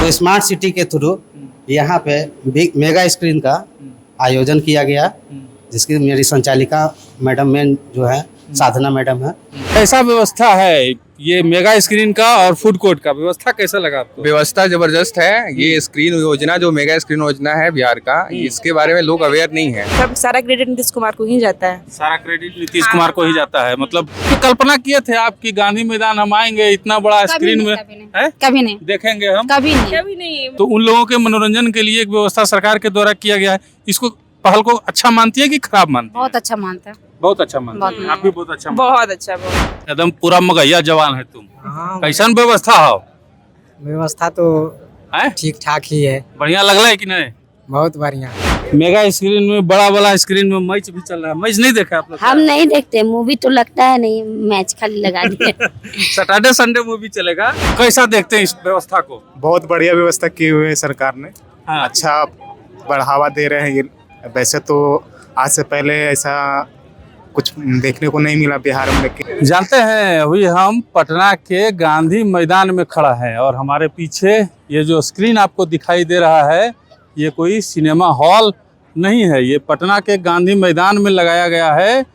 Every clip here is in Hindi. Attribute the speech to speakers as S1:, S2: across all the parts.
S1: तो स्मार्ट सिटी के थ्रू यहाँ पे मेगा स्क्रीन का आयोजन किया गया, जिसकी मेरी संचालिका मैडम में जो है साधना मैडम है।
S2: कैसा व्यवस्था है ये मेगा स्क्रीन का और फूड कोर्ट का, व्यवस्था कैसा लगा आपको?
S3: व्यवस्था जबरदस्त है। ये स्क्रीन योजना जो मेगा स्क्रीन योजना है बिहार का, इसके बारे में लोग अवेयर नहीं है।
S4: सब सारा क्रेडिट नीतीश कुमार को ही जाता है।
S2: सारा क्रेडिट नीतीश कुमार को ही जाता है। मतलब तो कल्पना किए थे आपकी गांधी मैदान हम आएंगे, इतना बड़ा स्क्रीन में है?
S4: कभी नहीं,
S2: देखेंगे हम,
S4: कभी नहीं।
S2: तो उन लोगों के मनोरंजन के लिए एक व्यवस्था सरकार के द्वारा किया गया है। इसको पहल को अच्छा मानती है कि खराब मानती है?
S4: बहुत अच्छा मानता है।
S2: बहुत अच्छा मानती है। आप भी बहुत अच्छा मानती
S4: बहुत अच्छा।
S2: हैं। एकदम पूरा मगैया जवान है तुम। कैसन व्यवस्था हो?
S5: व्यवस्था तो
S2: है
S5: ठीक ठाक ही है,
S2: बढ़िया लगला है कि नहीं?
S5: बहुत बढ़िया।
S2: मेगा स्क्रीन में बड़ा स्क्रीन में मैच भी चल रहा है। मैच नहीं देखा आप लोग?
S6: हम नहीं देखते, मूवी तो लगता है नहीं, मैच खाली लगा दिए।
S2: सैटरडे संडे मूवी चलेगा। कैसा देखते हैं इस व्यवस्था को?
S7: बहुत बढ़िया व्यवस्था की हुई है सरकार ने।
S2: हाँ।
S7: अच्छा बढ़ावा दे रहे हैं ये। वैसे तो आज से पहले ऐसा कुछ देखने को नहीं मिला बिहार में, लेकिन
S2: जानते हैं अभी हम पटना के गांधी मैदान में खड़ा हैं और हमारे पीछे ये जो स्क्रीन आपको दिखाई दे रहा है ये कोई सिनेमा हॉल नहीं है, ये पटना के गांधी मैदान में लगाया गया है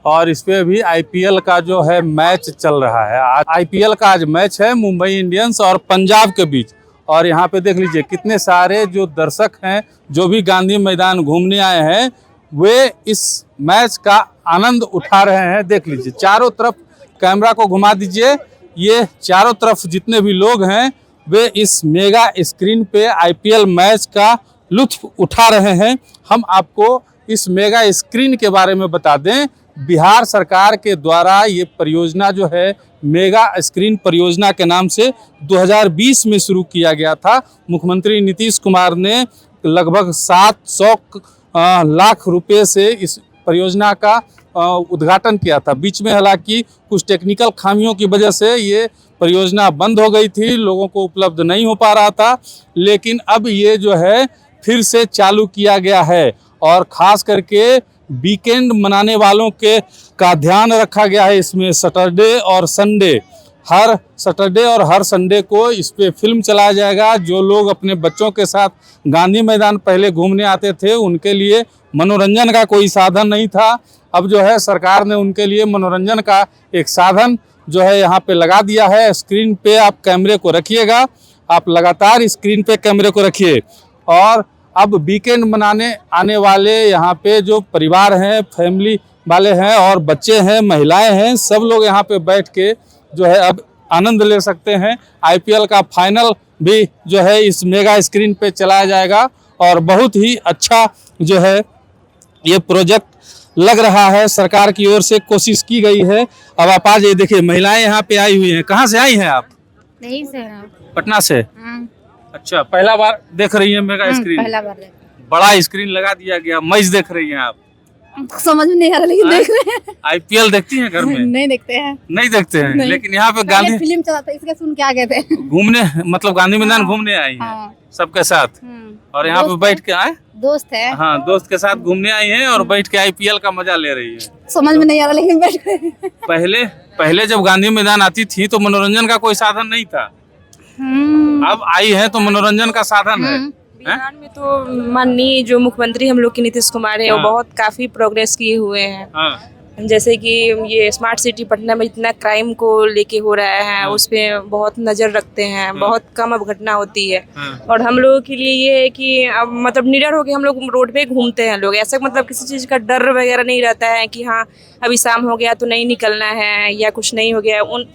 S2: और इस पे भी आईपीएल का जो है मैच चल रहा है। आईपीएल का आज मैच है मुंबई इंडियंस और पंजाब के बीच। और यहाँ पे देख लीजिए कितने सारे जो दर्शक हैं जो भी गांधी मैदान घूमने आए हैं वे इस मैच का आनंद उठा रहे हैं। देख लीजिए चारों तरफ, कैमरा को घुमा दीजिए, ये चारों तरफ जितने भी लोग हैं वे इस मेगा स्क्रीन पे आईपीएल मैच का लुत्फ उठा रहे हैं। हम आपको इस मेगा स्क्रीन के बारे में बता दें, बिहार सरकार के द्वारा ये परियोजना जो है मेगा स्क्रीन परियोजना के नाम से 2020 में शुरू किया गया था। मुख्यमंत्री नीतीश कुमार ने लगभग 700 लाख रुपए से इस परियोजना का उद्घाटन किया था। बीच में हालांकि कुछ टेक्निकल खामियों की वजह से ये परियोजना बंद हो गई थी, लोगों को उपलब्ध नहीं हो पा रहा था, लेकिन अब ये जो है फिर से चालू किया गया है और ख़ास करके वीकेंड मनाने वालों के का ध्यान रखा गया है। इसमें सैटरडे और संडे, हर सैटरडे और हर संडे को इस पे फिल्म चलाया जाएगा। जो लोग अपने बच्चों के साथ गांधी मैदान पहले घूमने आते थे उनके लिए मनोरंजन का कोई साधन नहीं था, अब जो है सरकार ने उनके लिए मनोरंजन का एक साधन जो है यहाँ पे लगा दिया है। स्क्रीन पे आप कैमरे को रखिएगा, आप लगातार स्क्रीन पे कैमरे को रखिए और अब वीकेंड मनाने आने वाले यहाँ पे जो परिवार हैं, फैमिली वाले हैं और बच्चे हैं, महिलाएं हैं, सब लोग यहाँ पे बैठ के जो है अब आनंद ले सकते हैं। आईपीएल का फाइनल भी जो है इस मेगा स्क्रीन पे चलाया जाएगा और बहुत ही अच्छा जो है ये प्रोजेक्ट लग रहा है। सरकार की ओर से कोशिश की गई है। अब आप आ जाइए, देखिए महिलाएं यहाँ पे आई हुई हैं। कहाँ से आई हैं आप?
S6: नहीं से
S2: पटना से। अच्छा, पहला बार देख रही है मेगा स्क्रीन?
S6: पहला बार
S2: बड़ा स्क्रीन लगा दिया गया, मैच देख रही हैं आप?
S6: समझ में नहीं आ रहा, लेकिन देख रहे हैं।
S2: आईपीएल देखती हैं घर में?
S6: नहीं देखते हैं।
S2: नहीं देखते हैं,
S6: नहीं।
S2: लेकिन यहाँ पे गांधी
S6: फिल्म चला था, इसके सुन के आ गए थे
S2: घूमने, मतलब गांधी मैदान घूमने आई हैं
S6: हाँ।
S2: सबके साथ और यहाँ पे बैठ के आए।
S6: दोस्त है।
S2: हाँ, दोस्त के साथ घूमने आई हैं और बैठ के आईपीएल का मजा ले रही है।
S6: समझ में नहीं आ रहा, लेकिन बैठ गए।
S2: पहले जब गांधी मैदान आती थी तो मनोरंजन का कोई साधन नहीं था, अब आई है तो मनोरंजन का साधन है।
S4: बिहार में तो माननीय जो मुख्यमंत्री हम लोग के नीतीश कुमार है वो बहुत काफी प्रोग्रेस किए हुए हैं।
S2: हाँ।
S4: जैसे कि ये स्मार्ट सिटी पटना में इतना क्राइम को लेके हो रहा है उस पे बहुत नजर रखते हैं, बहुत कम अब घटना होती है। और हम लोगों के लिए ये है कि अब मतलब निडर होके हम लोग रोड पे घूमते हैं लोग, ऐसा मतलब किसी चीज़ का डर वगैरह नहीं रहता है कि हाँ अभी शाम हो गया तो नहीं निकलना है या कुछ नहीं हो गया। उन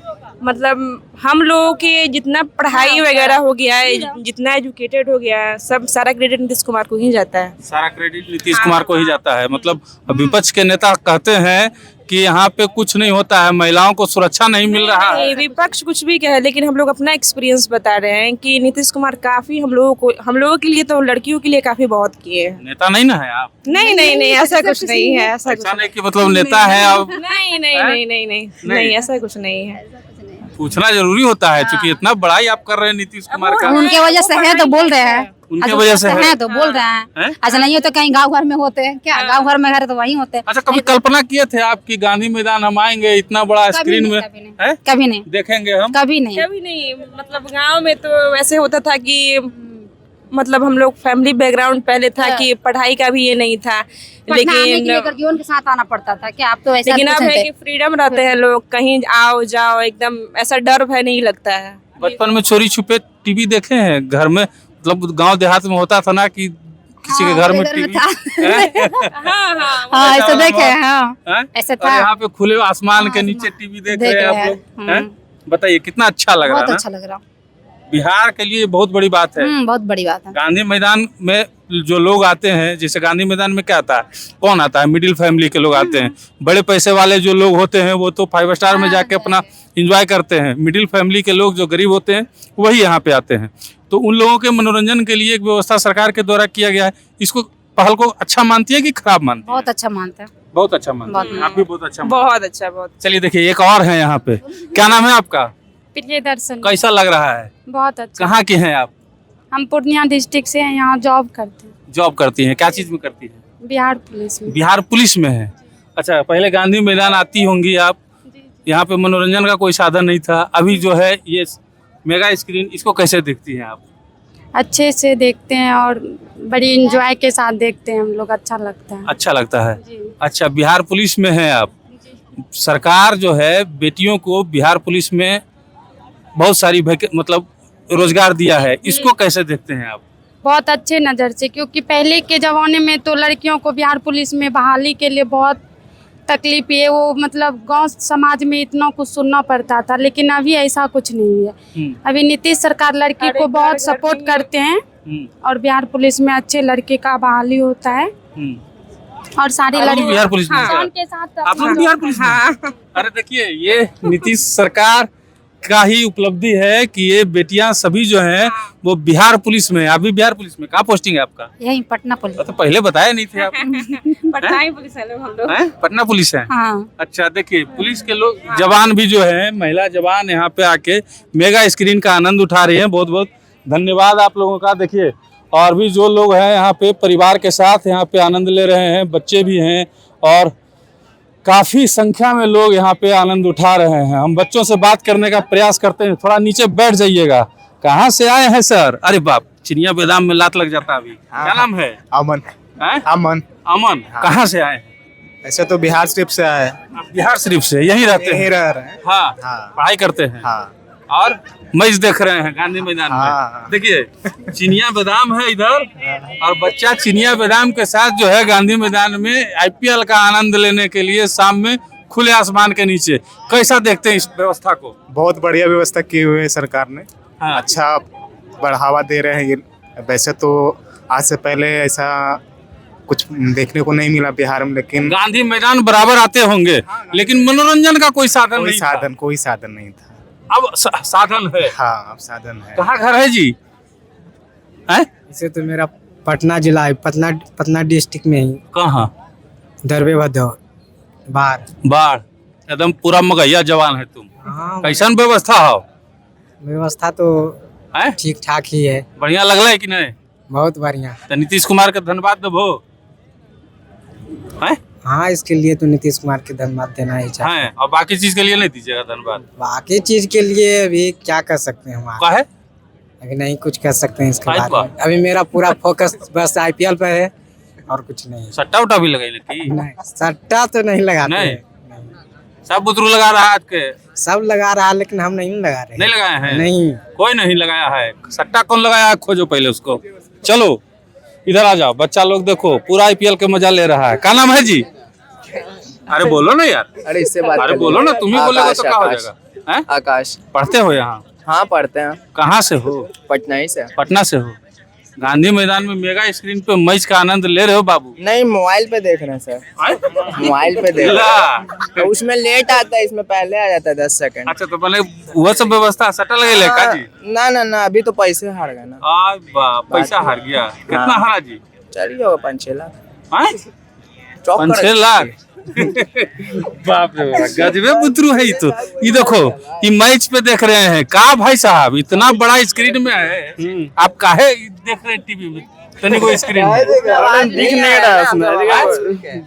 S4: मतलब हम लोगों के जितना पढ़ाई वगैरह हो गया है, जितना एजुकेटेड हो गया है, सब सारा क्रेडिट नीतीश कुमार को ही जाता है।
S2: सारा क्रेडिट नीतीश कुमार को ही जाता है। मतलब विपक्ष के नेता कहते हैं कि यहाँ पे कुछ नहीं होता है, महिलाओं को सुरक्षा नहीं मिल रहा है।
S4: विपक्ष कुछ भी कहे, लेकिन हम लोग अपना एक्सपीरियंस बता रहे हैं कि नीतीश कुमार काफी हम लोगों के लिए तो लड़कियों के लिए काफी बहुत किए।
S2: नेता नहीं ना है आप?
S4: नहीं ऐसा कुछ नहीं है। ऐसा
S2: नहीं कि मतलब नेता है अब?
S4: नहीं ऐसा कुछ नहीं है।
S2: पूछना जरूरी होता है क्योंकि इतना बड़ाई आप कर रहे हैं नीतीश कुमार का।
S6: उनके वजह से है तो बोल रहे हैं।
S2: उनके वजह से है।
S8: तो बोल रहे
S2: हैं?
S8: हैं अच्छा नहीं हो तो कहीं गांव घर में होते हैं क्या, गांव घर में घर है तो वहीं होते हैं।
S2: अच्छा, कभी कल्पना किए थे आप कि गांधी मैदान हम आएंगे, इतना बड़ा स्क्रीन में
S8: कभी नहीं,
S2: देखेंगे हम?
S8: कभी नहीं।
S4: कभी नहीं, मतलब गांव में तो वैसे होता था कि मतलब हम लोग फैमिली बैकग्राउंड पहले था कि पढ़ाई का भी ये नहीं था,
S8: लेकिन उनके साथ आना पड़ता था क्या, आप तो ऐसा
S4: लेकिन अब है कि फ्रीडम रहते हैं लोग, कहीं आओ जाओ एकदम ऐसा डर भय नहीं लगता है।
S2: बचपन में चोरी छुपे टीवी देखे हैं घर में? मतलब गांव देहात में होता था ना कि किसी के घर में टीवी
S8: हाँ ऐसा देखे हैं, हाँ ऐसा था।
S2: यहाँ पे खुले आसमान के नीचे टीवी देख रहे हैं आप लोग। बताइए कितना अच्छा लग रहा है।
S8: बहुत अच्छा लग रहा।
S2: बिहार के लिए बहुत बड़ी बात है।
S8: बहुत बड़ी बात है।
S2: गांधी मैदान में जो लोग आते हैं, जैसे गांधी मैदान में क्या आता है, कौन आता है? मिडिल फैमिली के लोग आते हैं। बड़े पैसे वाले जो लोग होते हैं वो तो 5 स्टार में जाके अपना एंजॉय करते हैं। मिडिल फैमिली के लोग जो गरीब होते हैं वही यहाँ पे आते हैं। तो उन लोगों के मनोरंजन के लिए एक व्यवस्था सरकार के द्वारा किया गया है। इसको पहल को अच्छा मानती है कि खराब मानती है?
S8: बहुत अच्छा मानते हैं।
S2: बहुत अच्छा मानते हैं। आप भी बहुत अच्छा।
S4: बहुत अच्छा, बहुत।
S2: चलिए देखिए एक और है यहाँ पे। क्या नाम है आपका?
S8: प्रियदर्शन।
S2: कैसा लग रहा है?
S8: बहुत अच्छा।
S2: कहाँ के हैं आप?
S8: हम पूर्णिया डिस्ट्रिक्ट से हैं, यहाँ जॉब करते हैं।
S2: जॉब करती हैं? क्या चीज में करती हैं?
S8: बिहार पुलिस में।
S2: बिहार पुलिस में है। अच्छा, पहले गांधी मैदान आती होंगी आप। यहाँ पे मनोरंजन का कोई साधन नहीं था, अभी जो है ये मेगा स्क्रीन, इसको कैसे देखती हैं आप?
S8: अच्छे से देखते हैं और बड़ी इंजॉय के साथ देखते हैं हम लोग, अच्छा लगता है।
S2: अच्छा लगता है। अच्छा, बिहार पुलिस में है आप। सरकार जो है बेटियों को बिहार पुलिस में बहुत सारी मतलब रोजगार दिया है, इसको कैसे देखते हैं आप?
S8: बहुत अच्छे नज़र से, क्योंकि पहले के ज़माने में तो लड़कियों को बिहार पुलिस में बहाली के लिए बहुत तकलीफ है, वो मतलब गांव समाज में इतना कुछ सुनना पड़ता था, लेकिन अभी ऐसा कुछ नहीं है। अभी नीतीश सरकार लड़की को बहुत सपोर्ट करते हैं और बिहार पुलिस में अच्छे लड़के का बहाली होता है और सारी लड़की
S2: बिहार पुलिस में
S8: के साथ।
S2: आप लोग बिहार पुलिस में? अरे देखिए, ये नीतीश सरकार का ही उपलब्धि है कि ये बेटियां सभी जो हैं वो बिहार पुलिस में। आप भी बिहार पुलिस में? कहाँ पोस्टिंग है आपका?
S8: यही पटना पुलिस।
S2: तो पहले बताया नहीं थे आप।
S4: पटना ही पुलिस है हम लोग।
S2: पटना पुलिस है।
S8: हाँ।
S2: अच्छा, देखिए पुलिस के लोग जवान भी जो है, महिला जवान यहाँ पे आके मेगा स्क्रीन का आनंद उठा रही हैं। बहुत बहुत धन्यवाद आप लोगों का। देखिए और भी जो लोग हैं यहाँ पे परिवार के साथ यहाँ पे आनंद ले रहे हैं, बच्चे भी हैं और काफ़ी संख्या में लोग यहाँ पे आनंद उठा रहे हैं। हम बच्चों से बात करने का प्रयास करते हैं। थोड़ा नीचे बैठ जाइएगा। कहाँ से आए हैं सर? अरे बाप, चिनिया बेदाम में लात लग जाता अभी। क्या नाम है?
S7: अमन। अमन।
S2: अमन। कहाँ से आए हैं?
S7: ऐसे तो बिहार शरीफ से आए।
S2: बिहार शरीफ से? यहीं रहते हैं?
S7: यहीं रह रहे हैं।
S2: हाँ, पढ़ाई करते हैं।
S7: हाँ।
S2: और मैच देख रहे हैं गांधी मैदान में। देखिए चिनिया बादाम है इधर और बच्चा चिनिया बादाम के साथ जो है गांधी मैदान में आईपीएल का आनंद लेने के लिए शाम में खुले आसमान के नीचे। कैसा देखते हैं इस व्यवस्था को?
S7: बहुत बढ़िया व्यवस्था की हुई है सरकार ने।
S2: हाँ।
S7: अच्छा बढ़ावा दे रहे हैं ये। वैसे तो आज से पहले ऐसा कुछ देखने को नहीं मिला बिहार में, लेकिन
S2: गांधी मैदान बराबर आते होंगे, लेकिन मनोरंजन का कोई साधन नहीं था।
S7: कोई साधन नहीं था।
S2: अब साधन है।
S7: हाँ, अब साधन है।
S2: कहाँ घर है जी? है?
S5: इसे तो मेरा पटना जिला है, पटना डिस्ट्रिक्ट में ही।
S2: कहाँ?
S5: दरबे भदौर
S2: बाढ़ एकदम पूरा मगैया जवान है तुम।
S5: हाँ,
S2: कैसन व्यवस्था हो?
S5: व्यवस्था तो ठीक ठाक ही है।
S2: बढ़िया लगला है कि नहीं?
S5: बहुत बढ़िया।
S2: तो नीतीश कुमार के धन्यवाद देबो।
S5: हाँ, इसके लिए तो नीतीश कुमार के धन्यवाद देना ही चाहिए।
S2: और बाकी चीज के लिए नहीं दीजिएगा धन्यवाद?
S5: बाकी चीज के लिए अभी क्या कर सकते हैं हम?
S2: है?
S5: अभी नहीं कुछ कर सकते हैं इसके बारे में। अभी मेरा पूरा फोकस बस आईपीएल पर है और कुछ नहीं।
S2: सट्टा उट्टा भी लगाई लेती?
S5: नहीं, सट्टा तो नहीं लगाते।
S2: नहीं। सब बुतरू लगा रहा है आज के?
S5: सब लगा रहा है, लेकिन हम नहीं लगा रहे।
S2: नहीं लगाए हैं?
S5: नहीं, कोई
S2: नहीं लगाया है। सट्टा कौन लगाया है? खोजो पहले उसको। चलो इधर आ जाओ, बच्चा लोग देखो पूरा आईपीएल के मजा ले रहा है। क्या नाम है जी? अरे बोलो ना यार।
S9: अरे इससे बात
S2: अरे बोलो ना, तुम ही बोलोगे तो क्या हो जाएगा?
S9: आकाश।
S2: पढ़ते हो यहाँ?
S9: हाँ पढ़ते हैं।
S2: कहाँ से हो?
S9: पटना ही से।
S2: पटना से हो। गांधी मैदान में मेगा स्क्रीन पे मैच का आनंद ले रहे हो बाबू?
S9: नहीं, मोबाइल पे देख रहे हैं सर। मोबाइल पे देख रहे हैं। तो उसमें लेट आता है, इसमें पहले आ जाता है 10 सेकंड।
S2: अच्छा, तो पहले वो सब व्यवस्था सट्टा लगे का जी?
S9: ना अभी तो पैसे हार गए ना।
S2: पैसा हार गया? कितना हारा जी?
S9: चलिए होगा 5-6 लाख।
S2: 5-6 लाख? बाप रे बाप, गजबे बुतरू है ये तो। ये देखो, ये मैच पे देख रहे हैं का भाई साहब, इतना बड़ा स्क्रीन में है, आप काहे देख रहे हैं टीवी में? तनी कोई स्क्रीन
S5: दिख नहीं रहा उसमें,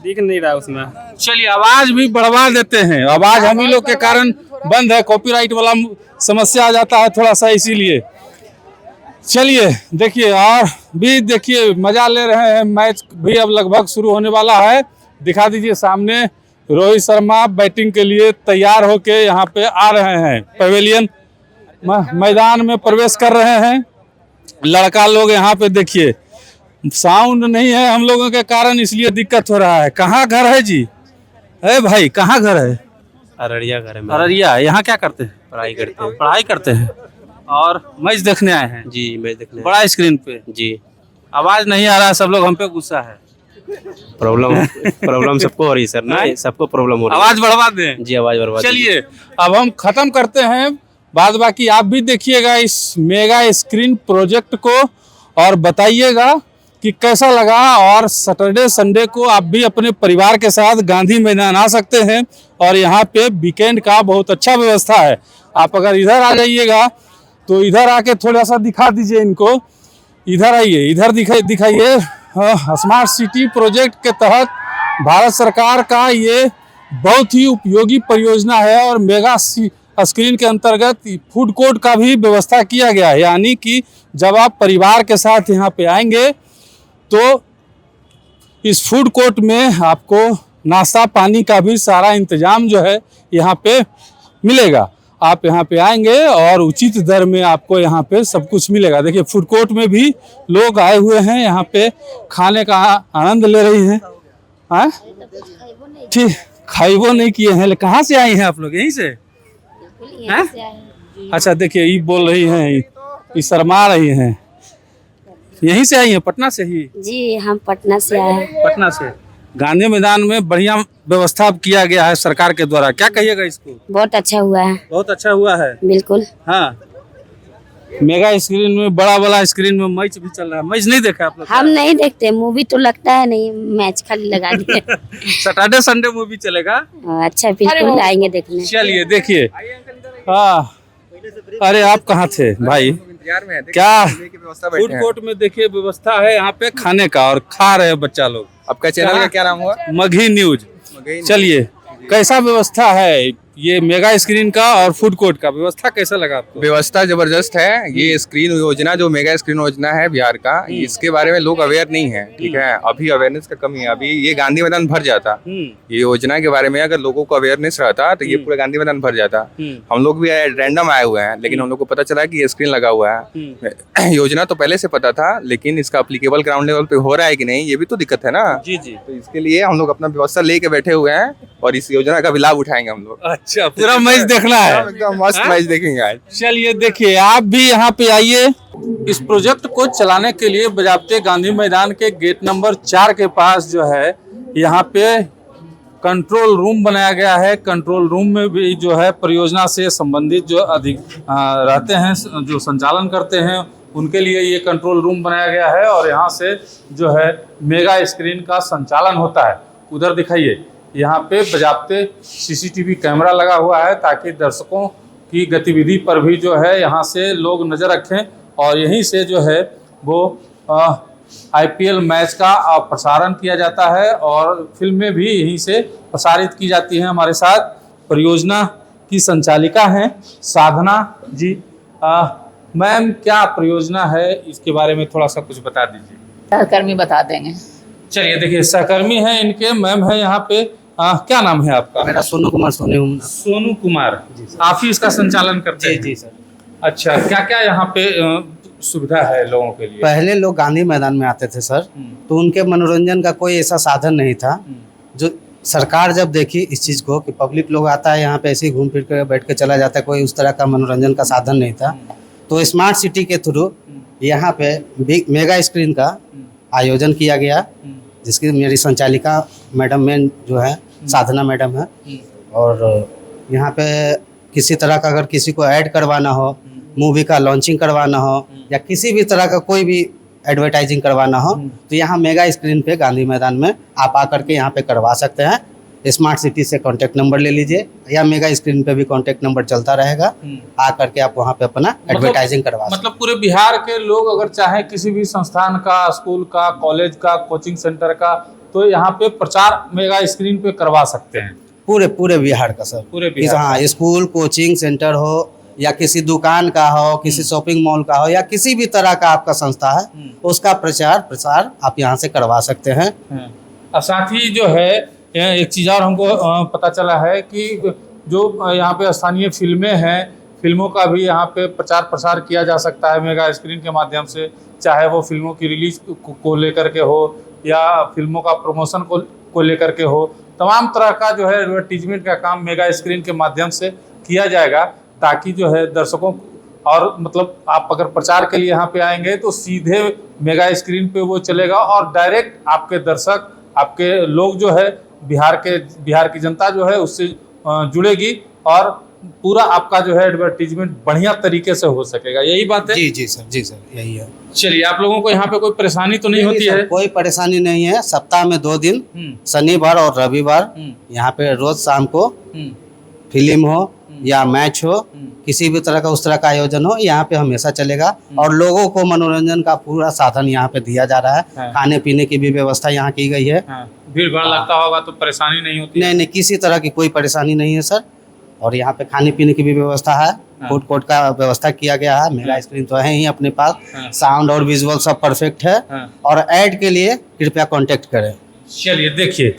S5: दिख नहीं रहा उसमें।
S2: चलिए आवाज भी बढ़वा देते हैं, आवाज हम ही लोग के कारण बंद है, कॉपीराइट वाला समस्या आ जाता है थोड़ा सा, इसीलिए। चलिए देखिए, और भी देखिए, मजा ले रहे हैं। मैच भी अब लगभग शुरू होने वाला है। दिखा दीजिए सामने, रोहित शर्मा बैटिंग के लिए तैयार होके यहाँ पे आ रहे हैं, पवेलियन मैदान में प्रवेश कर रहे हैं। लड़का लोग यहाँ पे देखिए, साउंड नहीं है हम लोगों के कारण, इसलिए दिक्कत हो रहा है। कहाँ घर है जी? अरे भाई कहाँ घर है?
S5: अररिया घर है।
S2: अररिया। यहाँ क्या करते हैं?
S5: पढ़ाई करते हैं।
S2: पढ़ाई करते हैं और मैच देखने आए हैं।
S5: जी मैच देखने।
S2: बड़ा स्क्रीन पे
S5: जी।
S2: आवाज नहीं आ रहा है, सब लोग हम पे गुस्सा है।
S5: प्रॉब्लम सबको हो रही है सर ना, सबको प्रॉब्लम हो रही है।
S2: आवाज बढ़वा दें
S5: जी, आवाज बढ़वा।
S2: चलिए अब हम खत्म करते हैं, बाद बाकी आप भी देखिएगा इस मेगा स्क्रीन प्रोजेक्ट को और बताइएगा कि कैसा लगा। और सैटरडे संडे को आप भी अपने परिवार के साथ गांधी मैदान आ सकते हैं और यहाँ पे वीकेंड का बहुत अच्छा व्यवस्था है। आप अगर इधर आ जाइएगा तो इधर आके थोड़ा सा दिखा दीजिए इनको, इधर आइए, इधर दिखाइए। स्मार्ट सिटी प्रोजेक्ट के तहत भारत सरकार का ये बहुत ही उपयोगी परियोजना है और मेगा स्क्रीन के अंतर्गत फूड कोर्ट का भी व्यवस्था किया गया है। यानी कि जब आप परिवार के साथ यहाँ पे आएंगे तो इस फूड कोर्ट में आपको नाश्ता पानी का भी सारा इंतजाम जो है यहाँ पे मिलेगा। आप यहाँ पे आएंगे और उचित दर में आपको यहाँ पे सब कुछ मिलेगा। देखिए फूड कोर्ट में भी लोग आए हुए हैं, यहाँ पे खाने का आनंद ले रही हैं। हाँ ठीक, खाइबो नहीं किए हैं। कहाँ से आई हैं आप लोग? यहीं से? अच्छा देखिए, ये बोल रही हैं, ये शर्मा रही हैं। यहीं से आई हैं? पटना से ही?
S6: जी हम पटना से आए हैं।
S2: पटना से। गांधी मैदान में बढ़िया व्यवस्था किया गया है सरकार के द्वारा, क्या कहिएगा इसको?
S6: बहुत अच्छा हुआ है।
S2: बहुत अच्छा हुआ है,
S6: बिल्कुल।
S2: हाँ, मेगा स्क्रीन में, बड़ा स्क्रीन में मैच भी चल रहा है। मैच नहीं देखा आप लोग?
S6: हम नहीं देखते, मूवी तो लगता है नहीं, मैच खाली लगा दिए।
S2: सैटरडे संडे मूवी चलेगा?
S6: अच्छा, बिल्कुल आएंगे देखने।
S2: चलिए देखिए। हाँ, अरे आप कहाँ थे भाई? क्या फूड कोर्ट में देखिए व्यवस्था है यहाँ पे खाने का और खा रहे हैं बच्चा लोग।
S3: आपका चैनल का क्या नाम हुआ?
S2: मगही न्यूज। चलिए कैसा व्यवस्था है ये मेगा स्क्रीन का और फूड कोर्ट का, व्यवस्था कैसा लगा आपको?
S3: व्यवस्था जबरदस्त है। ये स्क्रीन योजना जो मेगा स्क्रीन योजना है बिहार का, इसके बारे में लोग अवेयर नहीं है। ठीक है, अभी अवेयरनेस का कमी है। अभी ये गांधी मैदान भर जाता, ये योजना के बारे में अगर लोगों को अवेयरनेस रहता तो ये पूरा गांधी मैदान भर जाता। हम लोग भी रैंडम आए हुए हैं, लेकिन हम लोग को पता चला कि ये स्क्रीन लगा हुआ है। योजना तो पहले से पता था, लेकिन इसका अप्लीकेबल ग्राउंड लेवल पे हो रहा है कि नहीं, ये भी तो दिक्कत है ना।
S2: जी जी।
S3: तो इसके लिए हम लोग अपना व्यवस्था लेके बैठे हुए हैं और इस योजना का भी लाभ उठाएंगे हम लोग।
S2: अच्छा, पूरा मैच देखना है,
S3: एकदम मस्त मैच देखेंगे आज।
S2: चलिए देखिए, आप भी यहाँ पे आइए। इस प्रोजेक्ट को चलाने के लिए बजाबते गांधी मैदान के गेट नंबर 4 के पास जो है यहाँ पे कंट्रोल रूम बनाया गया है। कंट्रोल रूम में भी जो है परियोजना से संबंधित जो रहते हैं, जो संचालन करते हैं, उनके लिए ये कंट्रोल रूम बनाया गया है और यहाँ से जो है मेगा स्क्रीन का संचालन होता है। उधर दिखाइए, यहाँ पे बजाबते सीसीटीवी कैमरा लगा हुआ है ताकि दर्शकों की गतिविधि पर भी जो है यहाँ से लोग नज़र रखें और यहीं से जो है वो आईपीएल मैच का प्रसारण किया जाता है और फिल्में भी यहीं से प्रसारित की जाती हैं। हमारे साथ परियोजना की संचालिका हैं साधना जी। मैम, क्या परियोजना है, इसके बारे में थोड़ा सा कुछ बता दीजिए।
S10: सहकर्मी बता देंगे।
S2: चलिए देखिए, सहकर्मी हैं इनके, मैम है यहाँ पे। क्या नाम है आपका?
S1: मेरा सोनू कुमार।
S2: सोनू कुमार, आप ही इसका संचालन करते हैं?
S1: जी सर।
S2: अच्छा, क्या क्या यहाँ पे सुविधा है लोगों के लिए?
S1: पहले लोग गांधी मैदान में आते थे सर, तो उनके मनोरंजन का कोई ऐसा साधन नहीं था। जो सरकार जब देखी इस चीज़ को कि पब्लिक लोग आता है यहाँ पे ऐसे ही घूम फिर कर बैठ के चला जाता है, कोई उस तरह का मनोरंजन का साधन नहीं था, तो स्मार्ट सिटी के थ्रू यहाँ पे मेगा स्क्रीन का आयोजन किया गया, जिसकी मेरी संचालिका मैडम मेन जो है साधना मैडम है। और यहाँ पे किसी तरह का अगर किसी को ऐड करवाना हो, मूवी का लॉन्चिंग करवाना हो या किसी भी तरह का कोई भी एडवर्टाइजिंग करवाना हो, तो यहाँ मेगा स्क्रीन पे गांधी मैदान में आप आकर के यहाँ पे करवा सकते हैं। स्मार्ट सिटी से कांटेक्ट नंबर ले लीजिए, या मेगा स्क्रीन पे भी कांटेक्ट नंबर चलता रहेगा। आ करके आप वहाँ पे अपना एडवर्टाइजिंग करवा सकते
S2: मतलब पूरे बिहार के लोग अगर चाहे किसी भी संस्थान का, स्कूल का, कॉलेज का, कोचिंग सेंटर का, तो यहाँ पे प्रचार मेगा स्क्रीन पे करवा सकते हैं।
S1: पूरे बिहार का सर,
S2: पूरे बिहार
S1: हाँ, स्कूल, कोचिंग सेंटर हो या किसी दुकान का हो, किसी शॉपिंग मॉल का हो, या किसी भी तरह का आपका संस्था है, उसका प्रसार आप यहाँ से करवा सकते हैं।
S2: और साथ ही जो है एक चीज़ और हमको पता चला है कि जो यहाँ पे स्थानीय फिल्में हैं, फिल्मों का भी यहाँ पे प्रचार प्रसार किया जा सकता है मेगा स्क्रीन के माध्यम से, चाहे वो फिल्मों की रिलीज को लेकर के हो या फिल्मों का प्रमोशन को लेकर के हो। तमाम तरह का जो है एडवर्टीजमेंट का काम मेगा स्क्रीन के माध्यम से किया जाएगा, ताकि जो है दर्शकों और मतलब आप अगर प्रचार के लिए यहाँ पे आएंगे तो सीधे मेगा स्क्रीन पे वो चलेगा और डायरेक्ट आपके दर्शक, आपके लोग जो है बिहार की जनता जो है उससे जुड़ेगी और पूरा आपका जो है एडवर्टीजमेंट बढ़िया तरीके से हो सकेगा। यही बात है?
S1: जी सर, यही है।
S2: चलिए, आप लोगों को यहाँ पे कोई परेशानी तो नहीं होती है?
S1: कोई परेशानी नहीं है। सप्ताह में 2 दिन, शनिवार और रविवार, यहाँ पे रोज शाम को फिल्म हो या मैच हो, किसी भी तरह का उस तरह का आयोजन हो, यहाँ पे हमेशा चलेगा। और लोगों को मनोरंजन का पूरा साधन यहाँ पे दिया जा रहा है। खाने पीने की भी व्यवस्था यहाँ की गई है।
S2: भीड़ भाड़ लगता होगा तो परेशानी नहीं होती?
S1: नहीं, किसी तरह की कोई परेशानी नहीं है सर। और यहाँ पे खाने पीने की भी व्यवस्था है, फूड कोर्ट का व्यवस्था किया गया है। मेगा स्क्रीन तो है ही अपने पास, साउंड और विजुअल सब परफेक्ट है। और ऐड के लिए कृपया कांटेक्ट करें।
S2: चलिए, देखिए,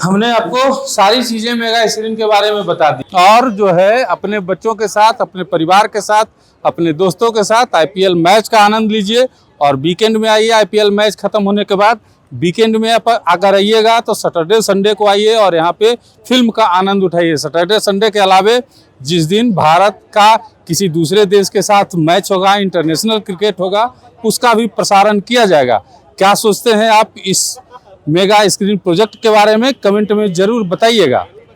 S2: हमने आपको सारी चीजें मेगा स्क्रीन के बारे में बता दी, और जो है अपने बच्चों के साथ, अपने परिवार के साथ, अपने दोस्तों के साथ आईपीएल मैच का आनंद लीजिए। और वीकेंड में आइए, आईपीएल मैच खत्म होने के बाद वीकेंड में अगर आइएगा तो सैटरडे संडे को आइए और यहाँ पे फिल्म का आनंद उठाइए। सैटरडे संडे के अलावे जिस दिन भारत का किसी दूसरे देश के साथ मैच होगा, इंटरनेशनल क्रिकेट होगा, उसका भी प्रसारण किया जाएगा। क्या सोचते हैं आप इस मेगा स्क्रीन प्रोजेक्ट के बारे में? कमेंट में जरूर बताइएगा।